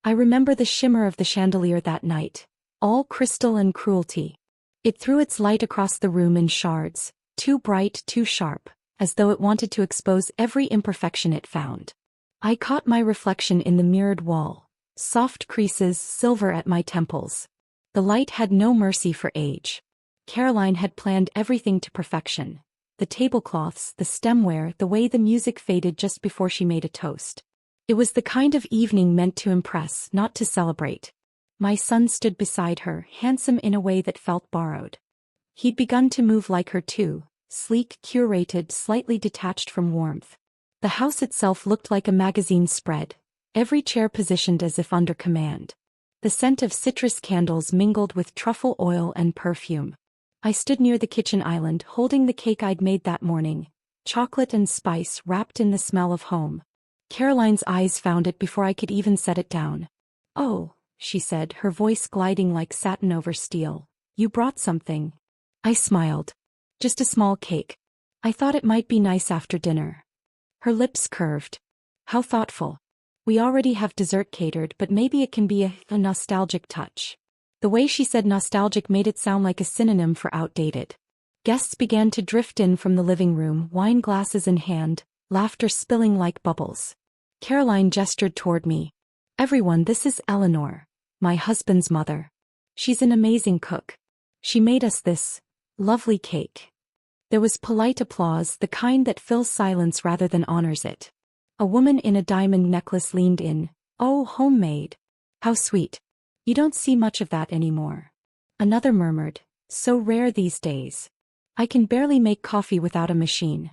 I remember the shimmer of the chandelier that night, all crystal and cruelty. It threw its light across the room in shards, too bright, too sharp, as though it wanted to expose every imperfection it found. I caught my reflection in the mirrored wall, soft creases, silver at my temples. The light had no mercy for age. Caroline had planned everything to perfection. The tablecloths, the stemware, the way the music faded just before she made a toast. It was the kind of evening meant to impress, not to celebrate. My son stood beside her, handsome in a way that felt borrowed. He'd begun to move like her too, sleek, curated, slightly detached from warmth. The house itself looked like a magazine spread, every chair positioned as if under command. The scent of citrus candles mingled with truffle oil and perfume. I stood near the kitchen island, holding the cake I'd made that morning, chocolate and spice wrapped in the smell of home. Caroline's eyes found it before I could even set it down. "Oh," she said, her voice gliding like satin over steel. "You brought something." I smiled. "Just a small cake. I thought it might be nice after dinner." Her lips curved. "How thoughtful. We already have dessert catered, but maybe it can be a nostalgic touch." The way she said nostalgic made it sound like a synonym for outdated. Guests began to drift in from the living room, wine glasses in hand, laughter spilling like bubbles. Caroline gestured toward me. "Everyone, this is Eleanor, my husband's mother. She's an amazing cook. She made us this lovely cake." There was polite applause, the kind that fills silence rather than honors it. A woman in a diamond necklace leaned in. "Oh, homemade. How sweet. You don't see much of that anymore." Another murmured, "So rare these days. I can barely make coffee without a machine."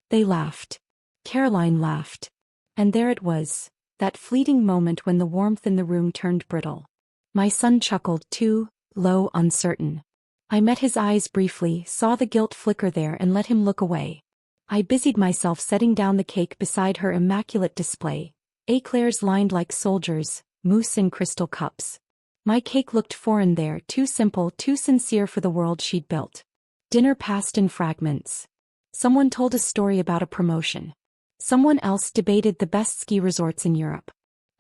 They laughed. Caroline laughed. And there it was, that fleeting moment when the warmth in the room turned brittle. My son chuckled too, low, uncertain. I met his eyes briefly, saw the guilt flicker there and let him look away. I busied myself setting down the cake beside her immaculate display, eclairs lined like soldiers, mousse in crystal cups. My cake looked foreign there, too simple, too sincere for the world she'd built. Dinner passed in fragments. Someone told a story about a promotion. Someone else debated the best ski resorts in Europe.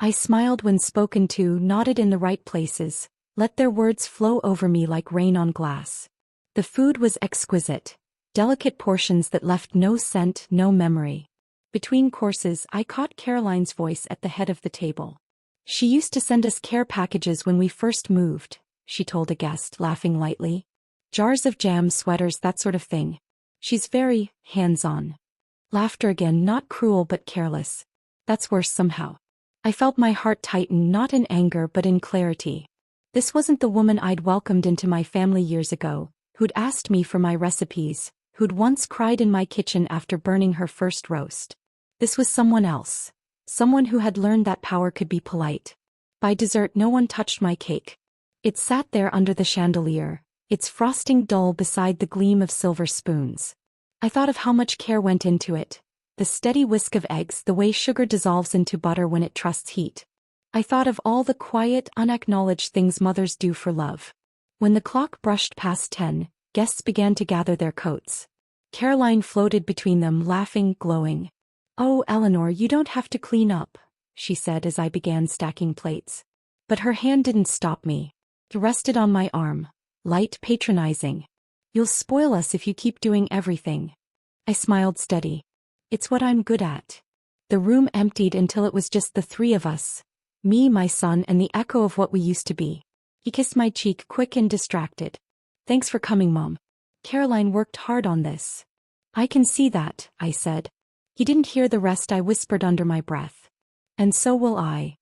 I smiled when spoken to, nodded in the right places, let their words flow over me like rain on glass. The food was exquisite, delicate portions that left no scent, no memory. Between courses, I caught Caroline's voice at the head of the table. "She used to send us care packages when we first moved," she told a guest, laughing lightly. "Jars of jam, sweaters, that sort of thing. She's very hands-on." Laughter again, not cruel but careless. That's worse somehow. I felt my heart tighten, not in anger but in clarity. This wasn't the woman I'd welcomed into my family years ago, who'd asked me for my recipes, who'd once cried in my kitchen after burning her first roast. This was someone else. Someone who had learned that power could be polite. By dessert, no one touched my cake. It sat there under the chandelier, its frosting dull beside the gleam of silver spoons. I thought of how much care went into it. The steady whisk of eggs, the way sugar dissolves into butter when it trusts heat. I thought of all the quiet, unacknowledged things mothers do for love. When the clock brushed past 10, guests began to gather their coats. Caroline floated between them, laughing, glowing. "Oh, Eleanor, you don't have to clean up," she said as I began stacking plates. But her hand didn't stop me. It rested on my arm, light, patronizing. "You'll spoil us if you keep doing everything." I smiled steady. "It's what I'm good at." The room emptied until it was just the three of us. Me, my son, and the echo of what we used to be. He kissed my cheek, quick and distracted. "Thanks for coming, Mom. Caroline worked hard on this." "I can see that," I said. He didn't hear the rest. I whispered under my breath. "And so will I."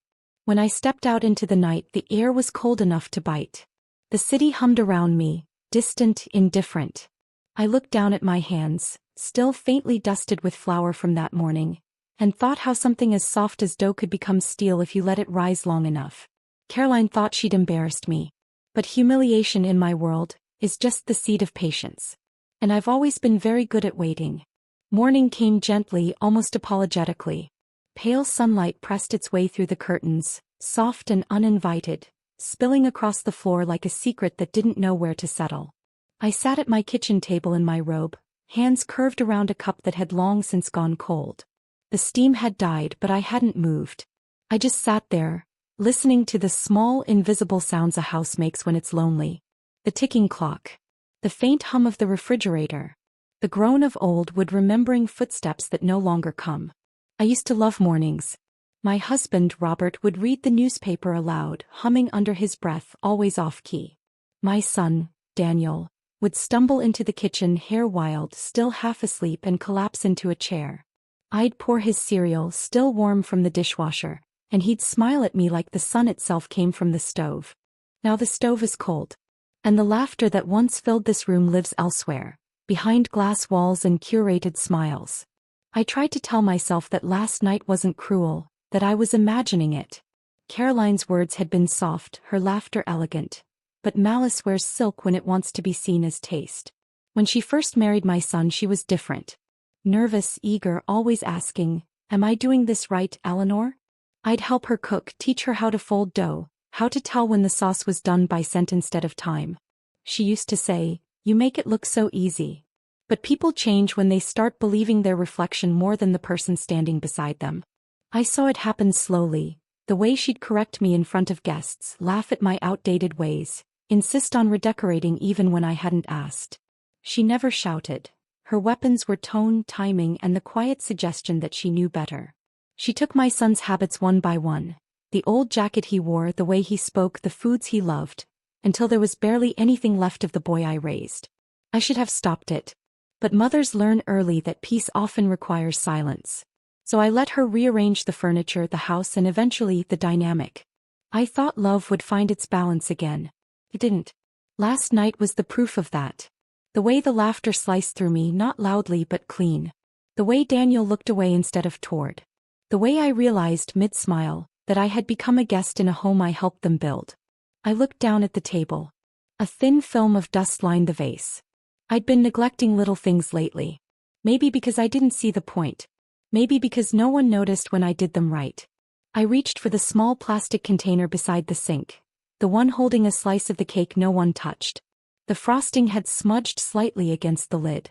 When I stepped out into the night, the air was cold enough to bite. The city hummed around me, distant, indifferent. I looked down at my hands, still faintly dusted with flour from that morning, and thought how something as soft as dough could become steel if you let it rise long enough. Caroline thought she'd embarrassed me. But humiliation in my world is just the seed of patience. And I've always been very good at waiting. Morning came gently, almost apologetically. Pale sunlight pressed its way through the curtains, soft and uninvited, spilling across the floor like a secret that didn't know where to settle. I sat at my kitchen table in my robe, hands curved around a cup that had long since gone cold. The steam had died, but I hadn't moved. I just sat there, listening to the small invisible sounds a house makes when it's lonely. The ticking clock. The faint hum of the refrigerator. The groan of old wood remembering footsteps that no longer come. I used to love mornings. My husband, Robert, would read the newspaper aloud, humming under his breath, always off-key. My son, Daniel, would stumble into the kitchen, hair wild, still half asleep, and collapse into a chair. I'd pour his cereal, still warm from the dishwasher, and he'd smile at me like the sun itself came from the stove. Now the stove is cold. And the laughter that once filled this room lives elsewhere, behind glass walls and curated smiles. I tried to tell myself that last night wasn't cruel, that I was imagining it. Caroline's words had been soft, her laughter elegant. But malice wears silk when it wants to be seen as taste. When she first married my son, she was different. Nervous, eager, always asking, "Am I doing this right, Eleanor?" I'd help her cook, teach her how to fold dough, how to tell when the sauce was done by scent instead of time. She used to say, "You make it look so easy." But people change when they start believing their reflection more than the person standing beside them. I saw it happen slowly, the way she'd correct me in front of guests, laugh at my outdated ways, insist on redecorating even when I hadn't asked. She never shouted. Her weapons were tone, timing, and the quiet suggestion that she knew better. She took my son's habits one by one, the old jacket he wore, the way he spoke, the foods he loved, until there was barely anything left of the boy I raised. I should have stopped it. But mothers learn early that peace often requires silence. So I let her rearrange the furniture, the house, and eventually the dynamic. I thought love would find its balance again. It didn't. Last night was the proof of that. The way the laughter sliced through me, not loudly but clean. The way Daniel looked away instead of toward. The way I realized, mid-smile, that I had become a guest in a home I helped them build. I looked down at the table. A thin film of dust lined the vase. I'd been neglecting little things lately. Maybe because I didn't see the point. Maybe because no one noticed when I did them right. I reached for the small plastic container beside the sink, the one holding a slice of the cake no one touched. The frosting had smudged slightly against the lid.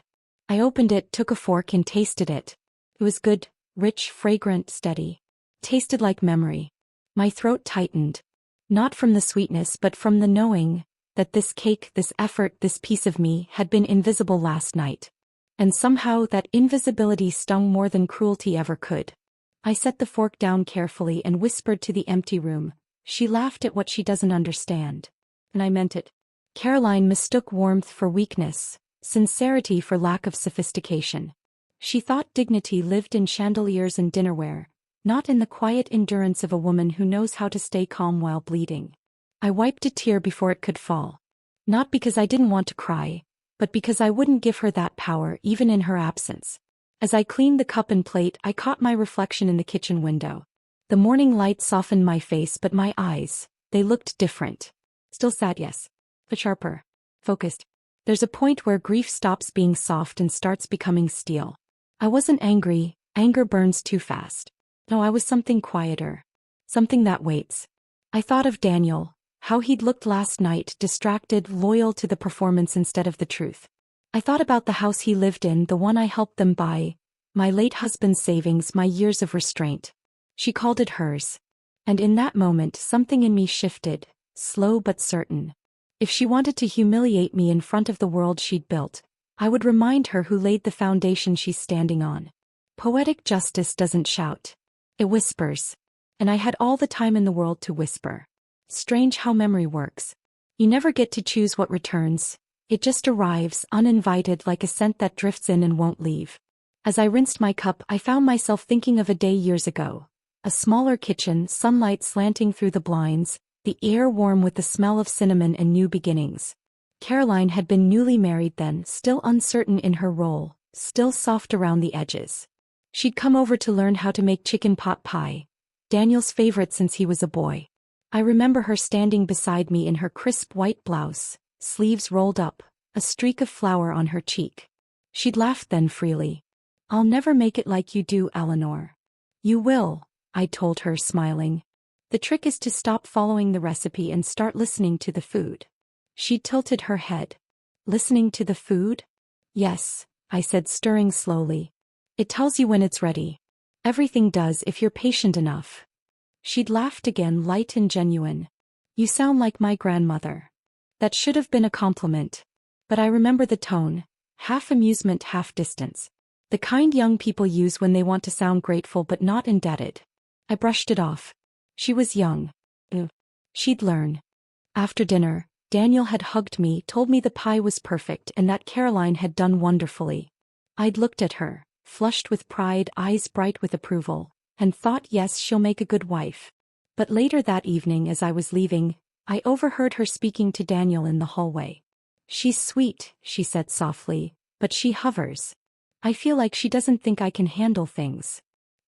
I opened it, took a fork, and tasted it. It was good, rich, fragrant, steady. Tasted like memory. My throat tightened. Not from the sweetness but from the knowing that this cake, this effort, this piece of me had been invisible last night. And somehow that invisibility stung more than cruelty ever could. I set the fork down carefully and whispered to the empty room, "She laughed at what she doesn't understand." And I meant it. Caroline mistook warmth for weakness, sincerity for lack of sophistication. She thought dignity lived in chandeliers and dinnerware, not in the quiet endurance of a woman who knows how to stay calm while bleeding. I wiped a tear before it could fall. Not because I didn't want to cry, but because I wouldn't give her that power even in her absence. As I cleaned the cup and plate, I caught my reflection in the kitchen window. The morning light softened my face, but my eyes, they looked different. Still sad, yes, but sharper, focused. There's a point where grief stops being soft and starts becoming steel. I wasn't angry, anger burns too fast. No, I was something quieter. Something that waits. I thought of Daniel, how he'd looked last night, distracted, loyal to the performance instead of the truth. I thought about the house he lived in, the one I helped them buy, my late husband's savings, my years of restraint. She called it hers. And in that moment, something in me shifted, slow but certain. If she wanted to humiliate me in front of the world she'd built, I would remind her who laid the foundation she's standing on. Poetic justice doesn't shout. It whispers. And I had all the time in the world to whisper. Strange how memory works. You never get to choose what returns. It just arrives, uninvited, like a scent that drifts in and won't leave. As I rinsed my cup, I found myself thinking of a day years ago. A smaller kitchen, sunlight slanting through the blinds, the air warm with the smell of cinnamon and new beginnings. Caroline had been newly married then, still uncertain in her role, still soft around the edges. She'd come over to learn how to make chicken pot pie, Daniel's favorite since he was a boy. I remember her standing beside me in her crisp white blouse, sleeves rolled up, a streak of flour on her cheek. She'd laughed then freely. "I'll never make it like you do, Eleanor." "You will," I told her, smiling. "The trick is to stop following the recipe and start listening to the food." She tilted her head. "Listening to the food?" "Yes," I said, stirring slowly. "It tells you when it's ready. Everything does if you're patient enough." She'd laughed again, light and genuine. "You sound like my grandmother." That should have been a compliment. But I remember the tone, half amusement, half distance. The kind young people use when they want to sound grateful but not indebted. I brushed it off. She was young. She'd learn. After dinner, Daniel had hugged me, told me the pie was perfect and that Caroline had done wonderfully. I'd looked at her, flushed with pride, eyes bright with approval, and thought, yes, she'll make a good wife. But later that evening, as I was leaving, I overheard her speaking to Daniel in the hallway. "She's sweet," she said softly, "but she hovers. I feel like she doesn't think I can handle things."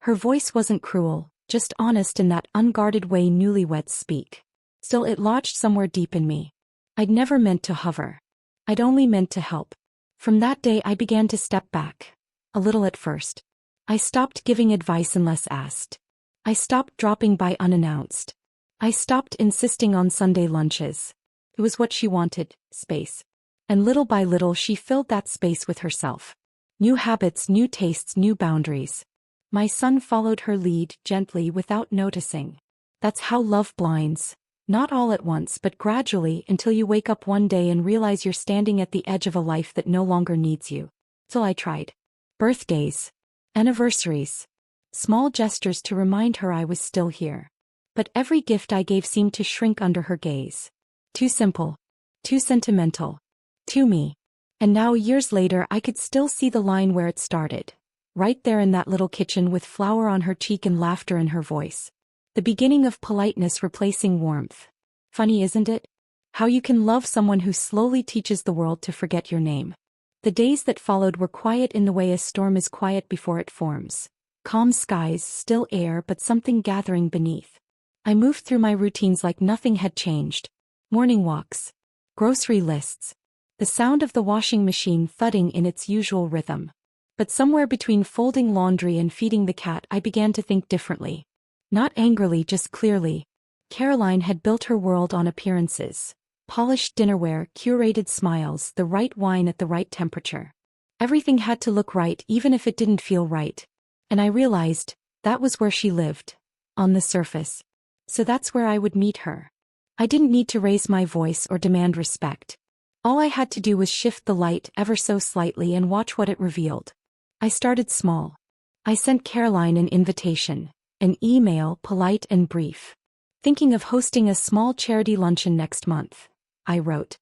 Her voice wasn't cruel, just honest in that unguarded way newlyweds speak. Still, it lodged somewhere deep in me. I'd never meant to hover. I'd only meant to help. From that day I began to step back. A little at first. I stopped giving advice unless asked. I stopped dropping by unannounced. I stopped insisting on Sunday lunches. It was what she wanted, space. And little by little she filled that space with herself. New habits, new tastes, new boundaries. My son followed her lead, gently, without noticing. That's how love blinds. Not all at once, but gradually, until you wake up one day and realize you're standing at the edge of a life that no longer needs you. Till I tried. Birthdays. Anniversaries. Small gestures to remind her I was still here. But every gift I gave seemed to shrink under her gaze. Too simple. Too sentimental. Too me. And now, years later, I could still see the line where it started. Right there in that little kitchen with flour on her cheek and laughter in her voice. The beginning of politeness replacing warmth. Funny, isn't it? How you can love someone who slowly teaches the world to forget your name. The days that followed were quiet in the way a storm is quiet before it forms. Calm skies, still air, but something gathering beneath. I moved through my routines like nothing had changed. Morning walks. Grocery lists. The sound of the washing machine thudding in its usual rhythm. But somewhere between folding laundry and feeding the cat I began to think differently. Not angrily, just clearly. Caroline had built her world on appearances. Polished dinnerware, curated smiles, the right wine at the right temperature. Everything had to look right even if it didn't feel right. And I realized, that was where she lived. On the surface. So that's where I would meet her. I didn't need to raise my voice or demand respect. All I had to do was shift the light ever so slightly and watch what it revealed. I started small. I sent Caroline an invitation. An email, polite and brief. "Thinking of hosting a small charity luncheon next month," I wrote.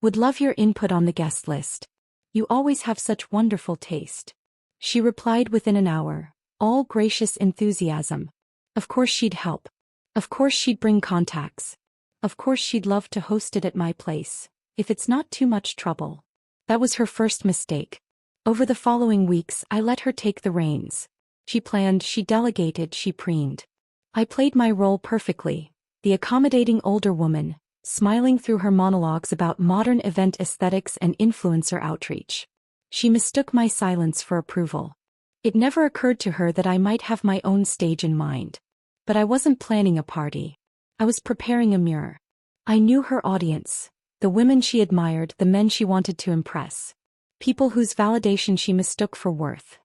"Would love your input on the guest list. You always have such wonderful taste." She replied within an hour, all gracious enthusiasm. Of course she'd help. Of course she'd bring contacts. Of course she'd love to host it at my place, if it's not too much trouble. That was her first mistake. Over the following weeks I let her take the reins. She planned, she delegated, she preened. I played my role perfectly, the accommodating older woman, smiling through her monologues about modern event aesthetics and influencer outreach. She mistook my silence for approval. It never occurred to her that I might have my own stage in mind. But I wasn't planning a party. I was preparing a mirror. I knew her audience, the women she admired, the men she wanted to impress. People whose validation she mistook for worth.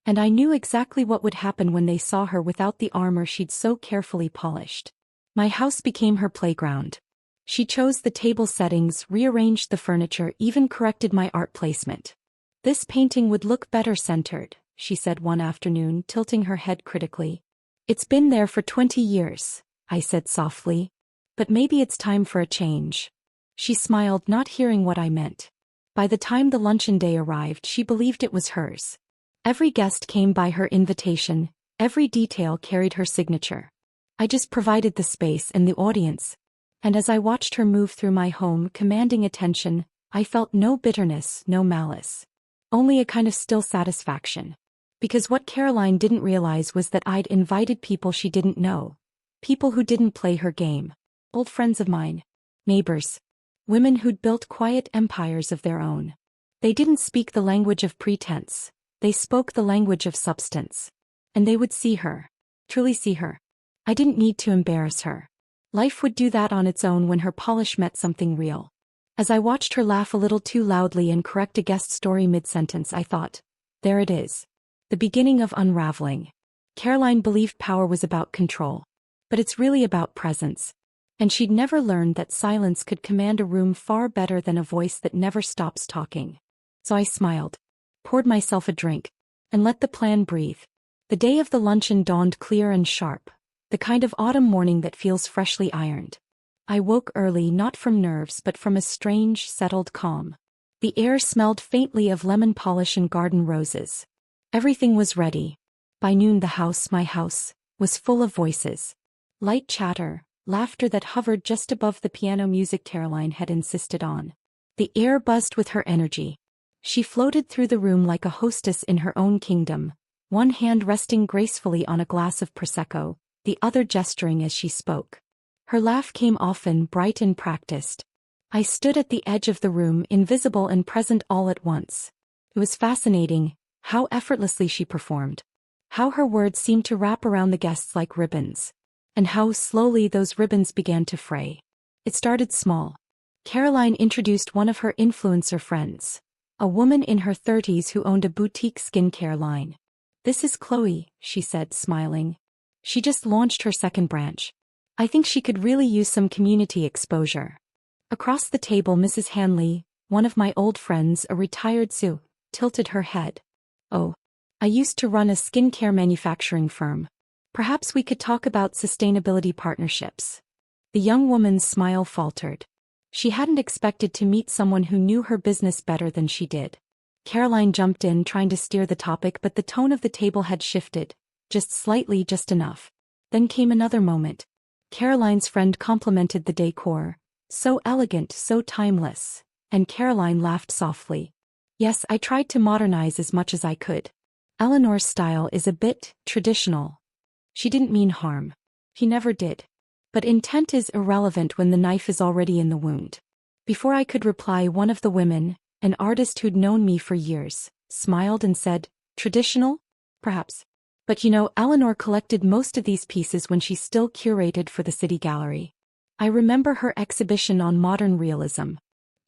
And I knew exactly what would happen when they saw her without the armor she'd so carefully polished. My house became her playground. She chose the table settings, rearranged the furniture, even corrected my art placement. "This painting would look better centered," she said one afternoon, tilting her head critically. "It's been there for 20 years, I said softly. "But maybe it's time for a change." She smiled, not hearing what I meant. By the time the luncheon day arrived, she believed it was hers. Every guest came by her invitation, every detail carried her signature. I just provided the space and the audience. And as I watched her move through my home, commanding attention, I felt no bitterness, no malice. Only a kind of still satisfaction. Because what Caroline didn't realize was that I'd invited people she didn't know. People who didn't play her game. Old friends of mine. Neighbors. Women who'd built quiet empires of their own. They didn't speak the language of pretense. They spoke the language of substance. And they would see her. Truly see her. I didn't need to embarrass her. Life would do that on its own when her polish met something real. As I watched her laugh a little too loudly and correct a guest story mid-sentence, I thought, there it is. The beginning of unraveling. Caroline believed power was about control. but it's really about presence. And she'd never learned that silence could command a room far better than a voice that never stops talking. So I smiled, poured myself a drink, and let the plan breathe. The day of the luncheon dawned clear and sharp, the kind of autumn morning that feels freshly ironed. I woke early not from nerves but from a strange, settled calm. The air smelled faintly of lemon polish and garden roses. Everything was ready. By noon the house, my house, was full of voices. Light chatter, laughter that hovered just above the piano music Caroline had insisted on. The air buzzed with her energy. She floated through the room like a hostess in her own kingdom, one hand resting gracefully on a glass of Prosecco, the other gesturing as she spoke. Her laugh came often, bright and practiced. I stood at the edge of the room, invisible and present all at once. It was fascinating, how effortlessly she performed. How her words seemed to wrap around the guests like ribbons. And how slowly those ribbons began to fray. It started small. Caroline introduced one of her influencer friends, a woman in her 30s who owned a boutique skincare line. "This is Chloe," she said, smiling. "She just launched her second branch. I think she could really use some community exposure." Across the table, Mrs. Hanley, one of my old friends, a retired Sioux, tilted her head. "Oh, I used to run a skincare manufacturing firm. Perhaps we could talk about sustainability partnerships." The young woman's smile faltered. She hadn't expected to meet someone who knew her business better than she did. Caroline jumped in, trying to steer the topic, but the tone of the table had shifted, just slightly, just enough. Then came another moment. Caroline's friend complimented the decor. "So elegant, so timeless." And Caroline laughed softly. "Yes, I tried to modernize as much as I could. Eleanor's style is a bit traditional." She didn't mean harm. He never did. But intent is irrelevant when the knife is already in the wound. Before I could reply, one of the women, an artist who'd known me for years, smiled and said, "Traditional? Perhaps. But Eleanor collected most of these pieces when she still curated for the City Gallery. I remember her exhibition on modern realism.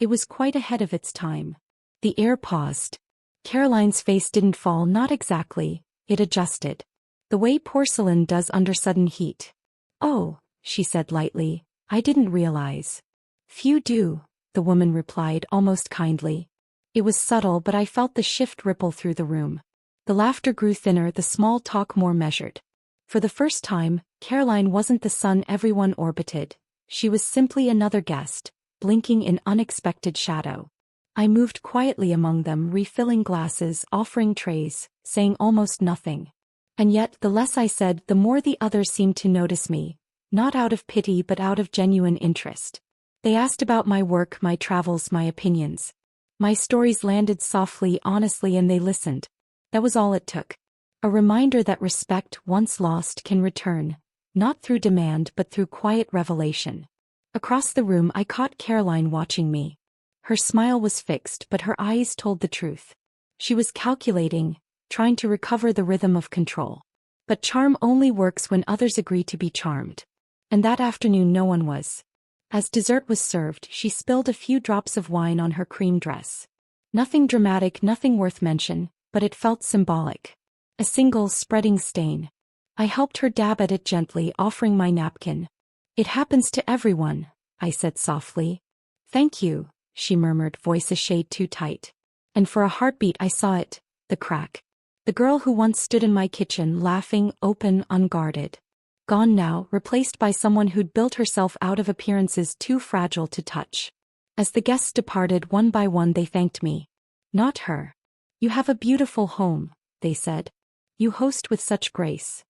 It was quite ahead of its time." The air paused. Caroline's face didn't fall, not exactly, it adjusted. The way porcelain does under sudden heat. "Oh," she said lightly, "I didn't realize." "Few do," the woman replied almost kindly. It was subtle, but I felt the shift ripple through the room. The laughter grew thinner, the small talk more measured. For the first time, Caroline wasn't the sun everyone orbited. She was simply another guest, blinking in unexpected shadow. I moved quietly among them, refilling glasses, offering trays, saying almost nothing. And yet, the less I said, the more the others seemed to notice me, not out of pity but out of genuine interest. They asked about my work, my travels, my opinions. My stories landed softly, honestly, and they listened. That was all it took. A reminder that respect, once lost, can return, not through demand but through quiet revelation. Across the room, I caught Caroline watching me. Her smile was fixed, but her eyes told the truth. She was calculating, trying to recover the rhythm of control. But charm only works when others agree to be charmed. And that afternoon no one was. As dessert was served, she spilled a few drops of wine on her cream dress. Nothing dramatic, nothing worth mention, but it felt symbolic. A single, spreading stain. I helped her dab at it gently, offering my napkin. "It happens to everyone," I said softly. "Thank you," she murmured, voice a shade too tight. And for a heartbeat I saw it, the crack. The girl who once stood in my kitchen, laughing, open, unguarded. Gone now, replaced by someone who'd built herself out of appearances too fragile to touch. As the guests departed one by one, they thanked me. Not her. "You have a beautiful home," they said. "You host with such grace.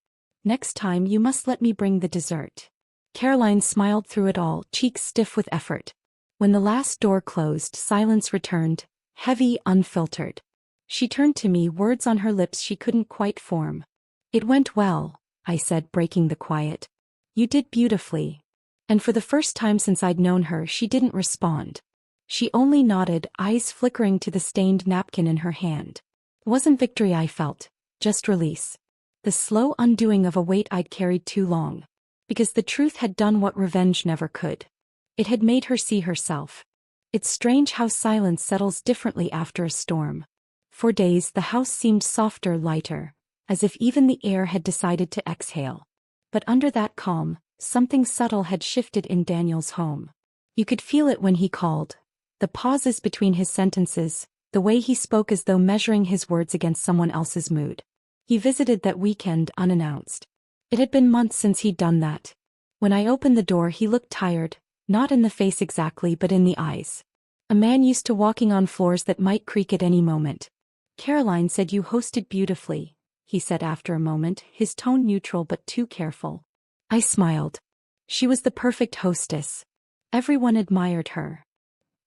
Next time you must let me bring the dessert." Caroline smiled through it all, cheeks stiff with effort. When the last door closed, silence returned, heavy, unfiltered. She turned to me, words on her lips she couldn't quite form. "It went well," I said, breaking the quiet. "You did beautifully." And for the first time since I'd known her, she didn't respond. She only nodded, eyes flickering to the stained napkin in her hand. It wasn't victory I felt, just release. The slow undoing of a weight I'd carried too long. Because the truth had done what revenge never could. It had made her see herself. It's strange how silence settles differently after a storm. For days the house seemed softer, lighter, as if even the air had decided to exhale. But under that calm, something subtle had shifted in Daniel's home. You could feel it when he called. The pauses between his sentences, the way he spoke as though measuring his words against someone else's mood. He visited that weekend unannounced. It had been months since he'd done that. When I opened the door he looked tired, not in the face exactly but in the eyes. A man used to walking on floors that might creak at any moment. "Caroline said you hosted beautifully," he said after a moment, his tone neutral but too careful. I smiled. She was the perfect hostess. Everyone admired her.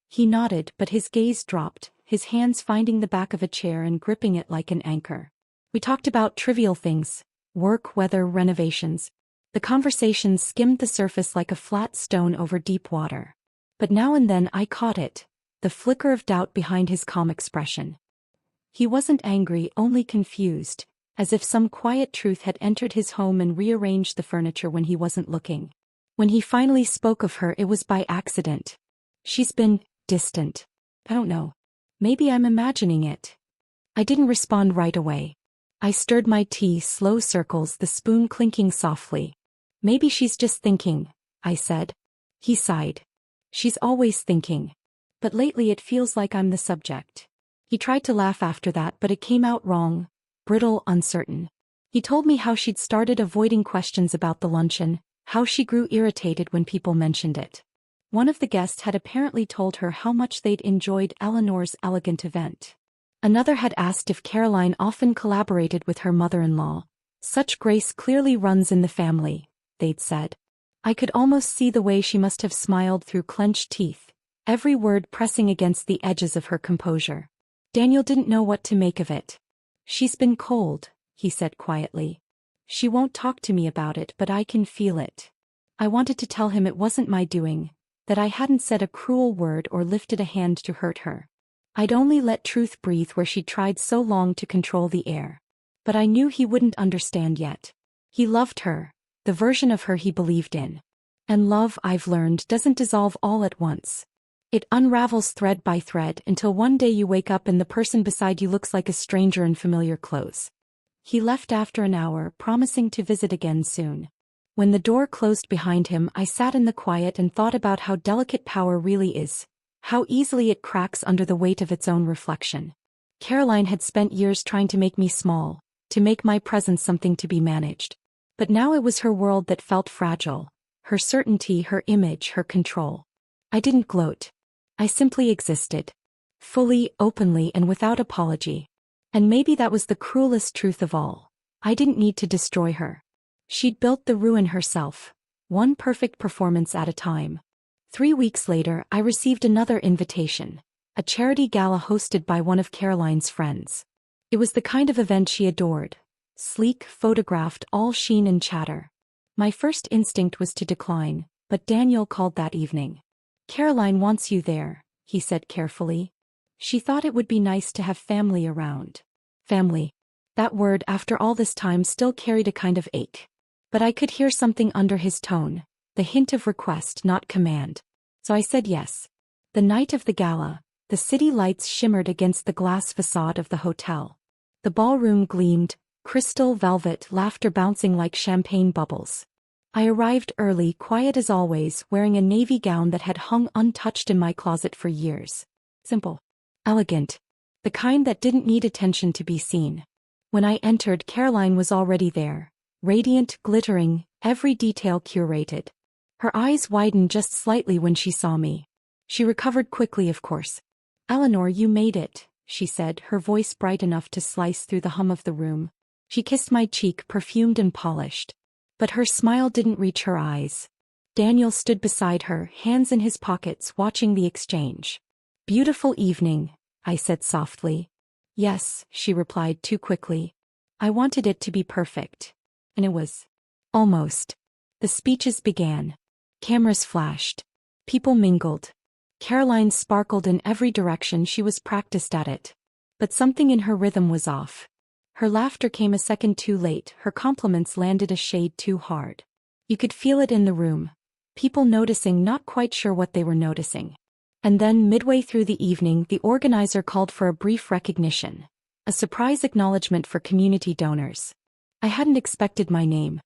He nodded, but his gaze dropped, his hands finding the back of a chair and gripping it like an anchor. We talked about trivial things, work, weather, renovations. The conversation skimmed the surface like a flat stone over deep water. But now and then I caught it, the flicker of doubt behind his calm expression. He wasn't angry, only confused, as if some quiet truth had entered his home and rearranged the furniture when he wasn't looking. When he finally spoke of her, it was by accident. "She's been distant. I don't know. Maybe I'm imagining it." I didn't respond right away. I stirred my tea, slow circles, the spoon clinking softly. "Maybe she's just thinking," I said. He sighed. "She's always thinking. But lately it feels like I'm the subject." He tried to laugh after that, but it came out wrong, brittle, uncertain. He told me how she'd started avoiding questions about the luncheon, how she grew irritated when people mentioned it. One of the guests had apparently told her how much they'd enjoyed Eleanor's elegant event. Another had asked if Caroline often collaborated with her mother-in-law. "Such grace clearly runs in the family," they'd said. I could almost see the way she must have smiled through clenched teeth, every word pressing against the edges of her composure. Daniel didn't know what to make of it. "She's been cold," he said quietly. "She won't talk to me about it, but I can feel it." I wanted to tell him it wasn't my doing, that I hadn't said a cruel word or lifted a hand to hurt her. I'd only let truth breathe where she'd tried so long to control the air. But I knew he wouldn't understand yet. He loved her, the version of her he believed in. And love, I've learned, doesn't dissolve all at once. It unravels thread by thread until one day you wake up and the person beside you looks like a stranger in familiar clothes. He left after an hour, promising to visit again soon. When the door closed behind him, I sat in the quiet and thought about how delicate power really is, how easily it cracks under the weight of its own reflection. Caroline had spent years trying to make me small, to make my presence something to be managed. But now it was her world that felt fragile, her certainty, her image, her control. I didn't gloat. I simply existed. Fully, openly, and without apology. And maybe that was the cruelest truth of all. I didn't need to destroy her. She'd built the ruin herself, one perfect performance at a time. 3 weeks later, I received another invitation, a charity gala hosted by one of Caroline's friends. It was the kind of event she adored. Sleek, photographed, all sheen and chatter. My first instinct was to decline, but Daniel called that evening. "Caroline wants you there," he said carefully. "She thought it would be nice to have family around." Family. That word, after all this time, still carried a kind of ache. But I could hear something under his tone, the hint of request, not command. So I said yes. The night of the gala, the city lights shimmered against the glass facade of the hotel. The ballroom gleamed, crystal velvet, laughter bouncing like champagne bubbles. I arrived early, quiet as always, wearing a navy gown that had hung untouched in my closet for years. Simple. Elegant. The kind that didn't need attention to be seen. When I entered, Caroline was already there. Radiant, glittering, every detail curated. Her eyes widened just slightly when she saw me. She recovered quickly, of course. "Eleanor, you made it," she said, her voice bright enough to slice through the hum of the room. She kissed my cheek, perfumed and polished. But her smile didn't reach her eyes. Daniel stood beside her, hands in his pockets, watching the exchange. "Beautiful evening," I said softly. "Yes," she replied too quickly. "I wanted it to be perfect." And it was. Almost. The speeches began. Cameras flashed. People mingled. Caroline sparkled in every direction. She was practiced at it. But something in her rhythm was off. Her laughter came a second too late, her compliments landed a shade too hard. You could feel it in the room. People noticing, not quite sure what they were noticing. And then, midway through the evening, the organizer called for a brief recognition. A surprise acknowledgement for community donors. I hadn't expected my name.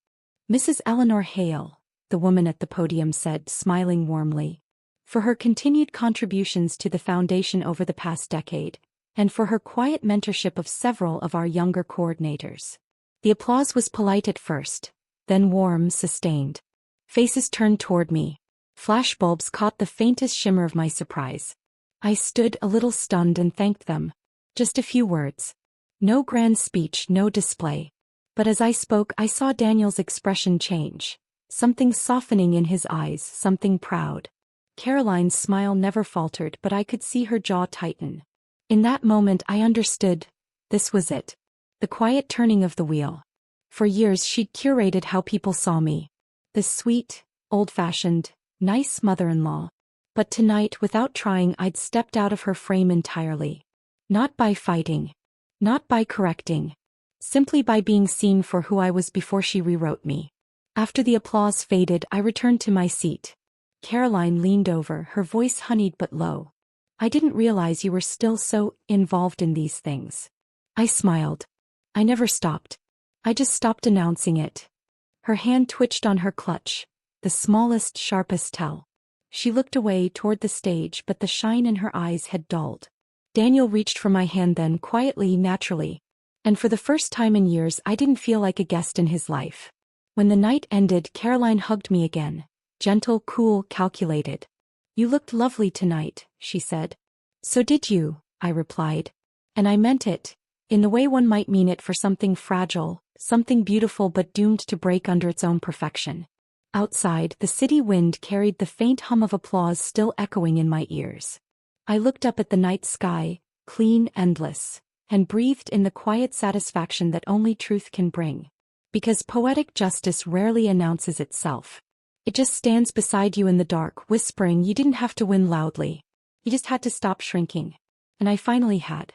Mrs. Eleanor Hale, the woman at the podium said, smiling warmly, for her continued contributions to the foundation over the past decade, and for her quiet mentorship of several of our younger coordinators. The applause was polite at first, then warm, sustained. Faces turned toward me. Flashbulbs caught the faintest shimmer of my surprise. I stood a little stunned and thanked them. Just a few words. No grand speech, no display. But as I spoke, I saw Daniel's expression change. Something softening in his eyes, something proud. Caroline's smile never faltered, but I could see her jaw tighten. In that moment I understood. This was it. The quiet turning of the wheel. For years she'd curated how people saw me. The sweet, old-fashioned, nice mother-in-law. But tonight, without trying, I'd stepped out of her frame entirely. Not by fighting. Not by correcting. Simply by being seen for who I was before she rewrote me. After the applause faded, I returned to my seat. Caroline leaned over, her voice honeyed but low. I didn't realize you were still so involved in these things. I smiled. I never stopped. I just stopped announcing it. Her hand twitched on her clutch, the smallest, sharpest tell. She looked away toward the stage, but the shine in her eyes had dulled. Daniel reached for my hand then, quietly, naturally. And for the first time in years, I didn't feel like a guest in his life. When the night ended, Caroline hugged me again. Gentle, cool, calculated. You looked lovely tonight, she said. So did you, I replied. And I meant it, in the way one might mean it for something fragile, something beautiful but doomed to break under its own perfection. Outside, the city wind carried the faint hum of applause still echoing in my ears. I looked up at the night sky, clean, endless, and breathed in the quiet satisfaction that only truth can bring. Because poetic justice rarely announces itself. It just stands beside you in the dark, whispering you didn't have to win loudly. You just had to stop shrinking. And I finally had.